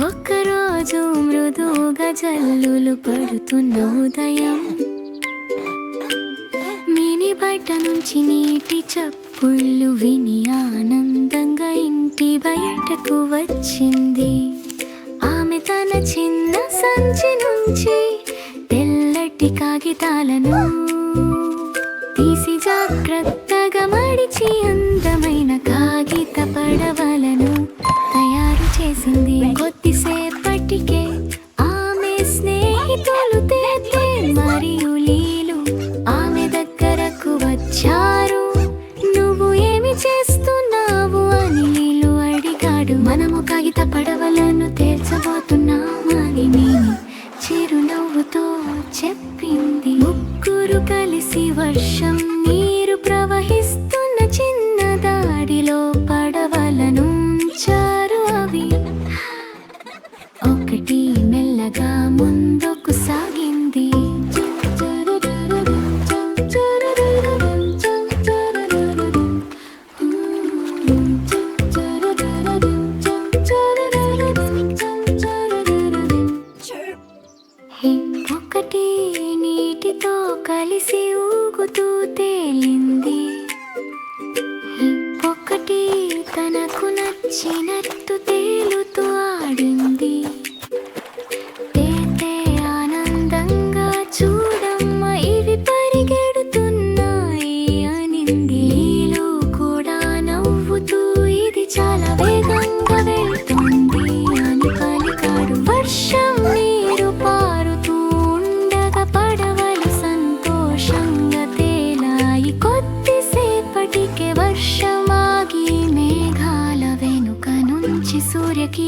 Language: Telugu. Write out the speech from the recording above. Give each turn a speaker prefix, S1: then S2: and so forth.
S1: ఒక్కరోజు మృదువుగా జల్లులు పడుతున్న ఉదయం, మినీ బయట నుంచి నీటి చప్పుళ్ళు విని ఆనందంగా ఇంటి బయటకు వచ్చింది. ఆమె తన చిన్న సంచి నుంచి తెల్లటి కాగితాలను తీసి జాగ్రత్తగా మడిచి అందమైన కాగిత పడవలను తయారు చేసింది. కొద్దిసేపటికే ఆమె స్నేహితులు తేతే మరియు లీలు ఆమె దగ్గరకు వచ్చారు. నువ్వు ఏమి చేస్తున్నావు అని లీలు అడిగాడు. మనము కాగిత పడవలను తేల్చబోతున్నామని నేను చిరునవ్వుతో చెప్పింది. ముగ్గురు కలిసి వర్షం నీరు ప్రవహిస్తున్న చిన్న దారిలో పడవలను ఉంచారు. అవి ఒకటి మెల్లగా ముందుకు సాగింది. ఒకటి నీటితో కలిసి ఊగుతూ తేలింది. ఒకటి తనకు నచ్చినట్టు తేలుతూ ఆడింది. తేతే ఆనందంగా చూడమ్మ ఇవి పరిగెడుతున్నాయి అనింది. లీలు కూడా నవ్వుతూ ఇది చాలా వేగంగా వెళ్తుంది అని పలికాడు. వర్షం నీరు పారుతూ ఉండగా పడవలు సంతోషంగా తేలాయి. కొద్దిసేపటికే వర్షమాగి మేఘాల వెనుక నుంచి సూర్యకి